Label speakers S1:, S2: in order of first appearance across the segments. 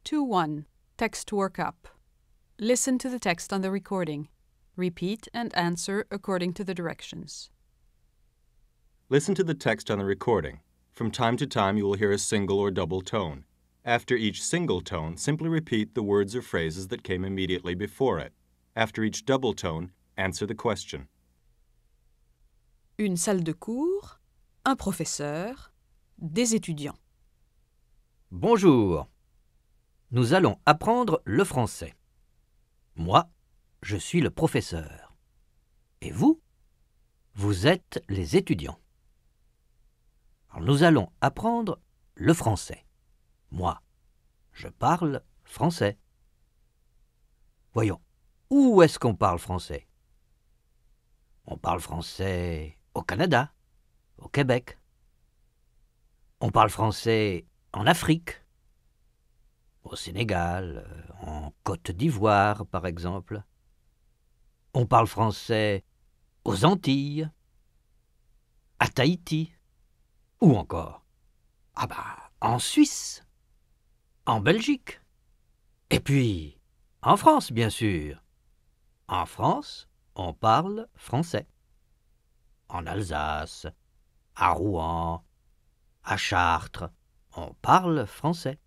S1: 2-1. Text workup. Listen to the text on the recording. Repeat and answer according to the directions.
S2: Listen to the text on the recording. From time to time, you will hear a single or double tone. After each single tone, simply repeat the words or phrases that came immediately before it. After each double tone, answer the question.
S1: Une salle de cours, un professeur, des étudiants.
S3: Bonjour. Nous allons apprendre le français. Moi, je suis le professeur. Et vous? Vous êtes les étudiants. Alors, nous allons apprendre le français. Moi, je parle français. Voyons, où est-ce qu'on parle français? On parle français au Canada, au Québec. On parle français en Afrique, au Sénégal, en Côte d'Ivoire par exemple. On parle français aux Antilles, à Tahiti, ou encore en Suisse, en Belgique, et puis en France bien sûr. En France, on parle français. En Alsace, à Rouen, à Chartres, on parle français.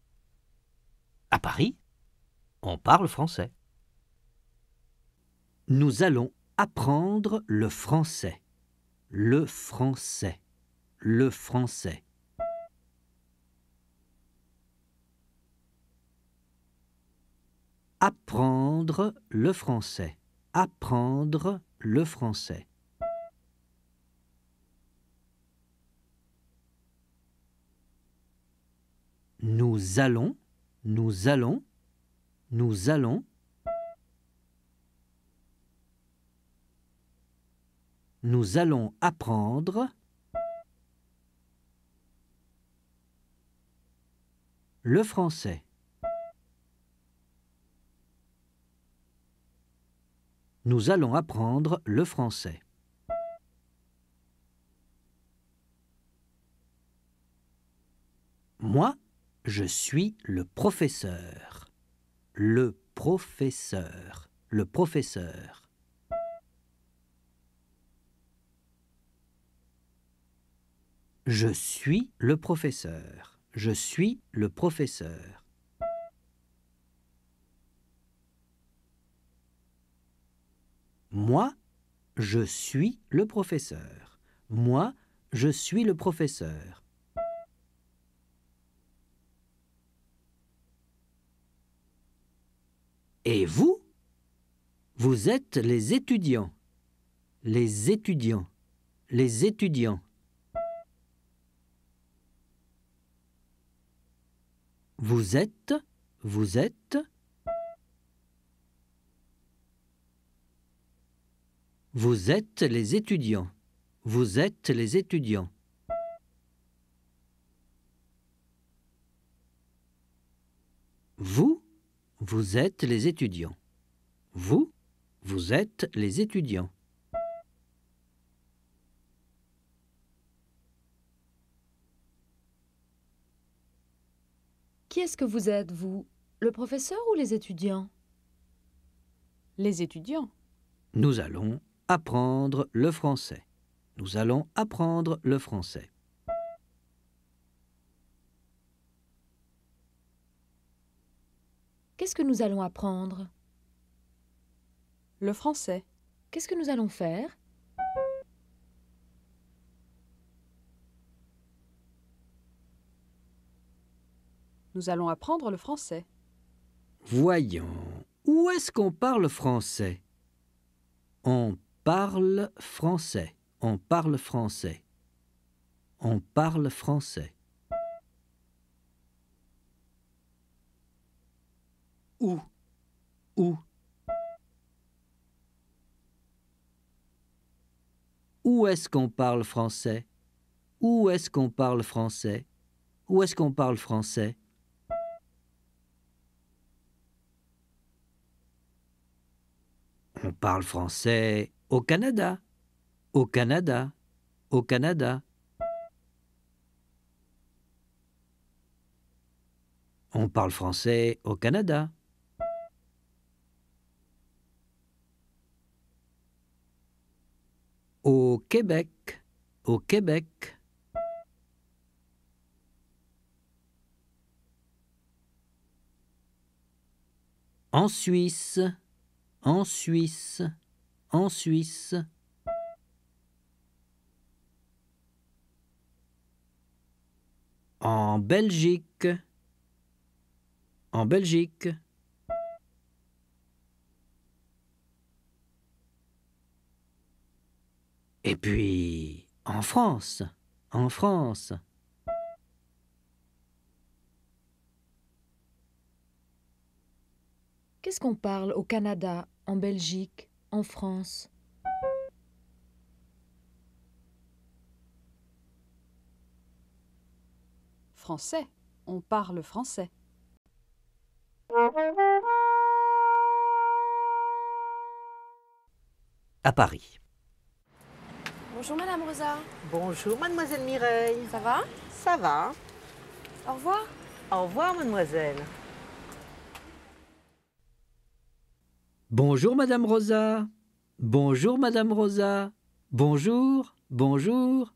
S3: À Paris, on parle français. Nous allons apprendre le français. Le français. Le français. Apprendre le français. Apprendre le français. Nous allons. Nous allons apprendre le français. Nous allons apprendre le français. Moi, je suis le professeur. Le professeur. Le professeur. Je suis le professeur. Je suis le professeur. Moi, je suis le professeur. Moi, je suis le professeur. Et vous? Vous êtes les étudiants. Les étudiants. Les étudiants. Vous êtes les étudiants. Vous êtes les étudiants. Vous êtes les étudiants. Vous êtes les étudiants.
S4: Qui est-ce que vous êtes, vous? Le professeur ou les étudiants?
S1: Les étudiants.
S3: Nous allons apprendre le français. Nous allons apprendre le français.
S4: Qu'est-ce que nous allons apprendre?
S1: Le français.
S4: Qu'est-ce que nous allons faire?
S1: Nous allons apprendre le français.
S3: Voyons, où est-ce qu'on parle français? On parle français. On parle français. On parle français. Où? Où? Où est-ce qu'on parle français? Où est-ce qu'on parle français? Où est-ce qu'on parle français? On parle français au Canada. Au Canada. Au Canada. On parle français au Canada. Au Québec. Au Québec. En Suisse. En Suisse. En Suisse. En Belgique. En Belgique. Et puis, en France. En France.
S4: Qu'est-ce qu'on parle au Canada, en Belgique, en France?
S1: Français. On parle français.
S3: À Paris.
S5: Bonjour Madame Rosa,
S6: Bonjour Mademoiselle Mireille.
S5: ça va?
S6: Ça va?
S5: Au revoir.
S6: Au revoir Mademoiselle.
S3: Bonjour Madame Rosa. Bonjour Madame Rosa. Bonjour. Bonjour.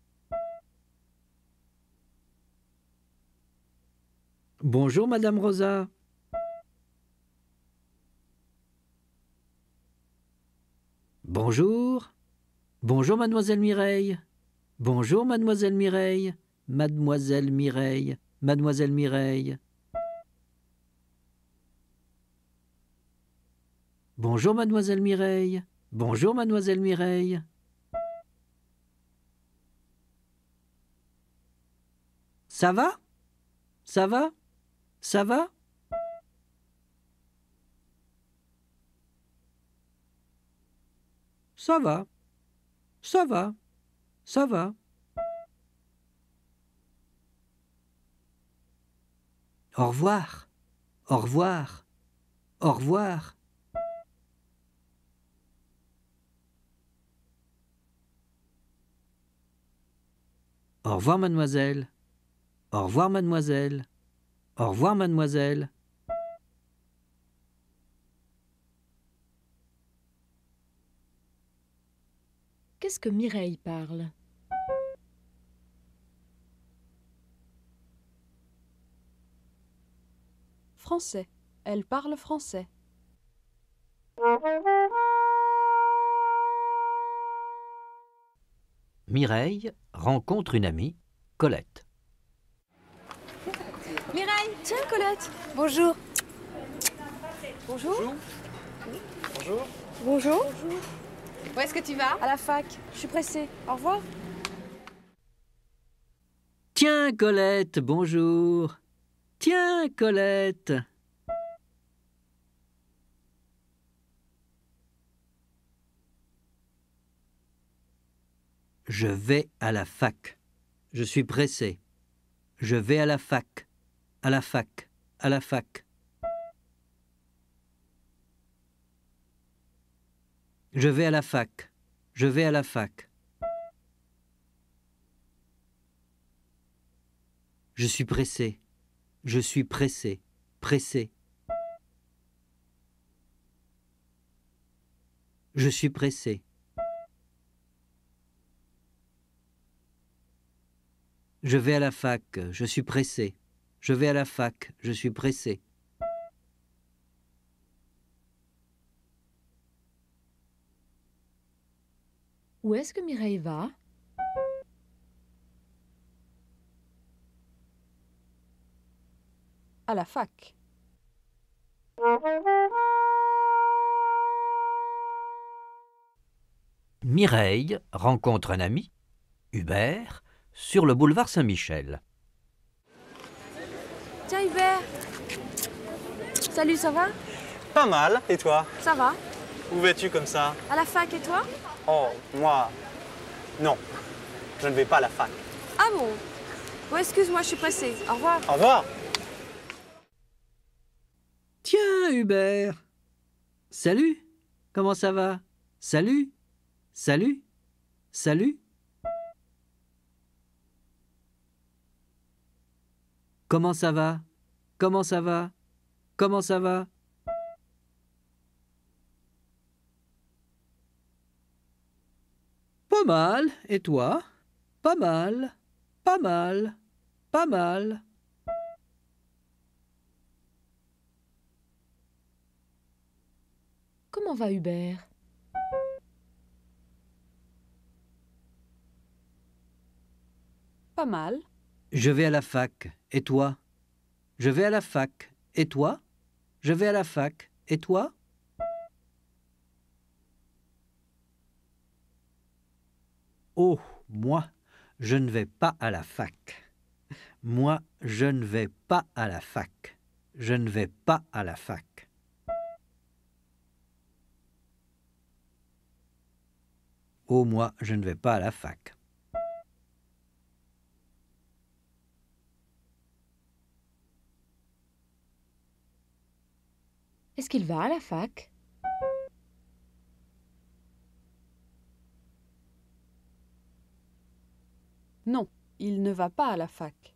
S3: Bonjour Madame Rosa. Bonjour. Bonjour Mademoiselle Mireille. Bonjour Mademoiselle Mireille. Mademoiselle Mireille. Mademoiselle Mireille. Bonjour Mademoiselle Mireille. Bonjour Mademoiselle Mireille. Ça va? Ça va? Ça va? Ça va. Ça va. Ça va. Au revoir. Au revoir. Au revoir. Au revoir, mademoiselle. Au revoir, mademoiselle. Au revoir, mademoiselle.
S4: Qu'est-ce que Mireille parle?
S1: Français. Elle parle français.
S3: Mireille rencontre une amie, Colette.
S5: Mireille, tiens Colette. Bonjour. Bonjour.
S6: Bonjour.
S5: Bonjour.
S7: Où est-ce que tu vas?
S5: À la fac, je suis pressée. Au revoir.
S3: Tiens, Colette, bonjour. Tiens, Colette. Je vais à la fac. Je suis pressé. Je vais à la fac. À la fac. À la fac. Je vais à la fac. Je vais à la fac. Je suis pressé. Je suis pressé. Pressé. Je suis pressé. Je vais à la fac. Je suis pressé. Je vais à la fac. Je suis pressé.
S4: Où est-ce que Mireille va?
S1: À la fac.
S3: Mireille rencontre un ami, Hubert, sur le boulevard Saint-Michel.
S5: Tiens Hubert. Salut, ça va?
S8: Pas mal, et toi?
S5: Ça va.
S8: Où vas-tu comme ça?
S5: À la fac et toi?
S8: Oh, moi... Non, je ne vais pas à la fac.
S5: Ah bon? Ouais, excuse-moi, je suis pressée. Au revoir.
S8: Au revoir.
S3: Tiens, Hubert. Salut. Comment ça va? Salut. Salut. Salut. Comment ça va? comment ça va? Comment ça va? Pas mal, et toi? Pas mal, pas mal, pas mal.
S4: Comment va Hubert?
S1: Pas mal.
S3: Je vais à la fac, et toi? Je vais à la fac, et toi? Je vais à la fac, et toi? Oh, moi, je ne vais pas à la fac. Moi, je ne vais pas à la fac. Je ne vais pas à la fac. Oh, moi, je ne vais pas à la fac.
S4: Est-ce qu'il va à la fac?
S1: Non, il ne va pas à la fac.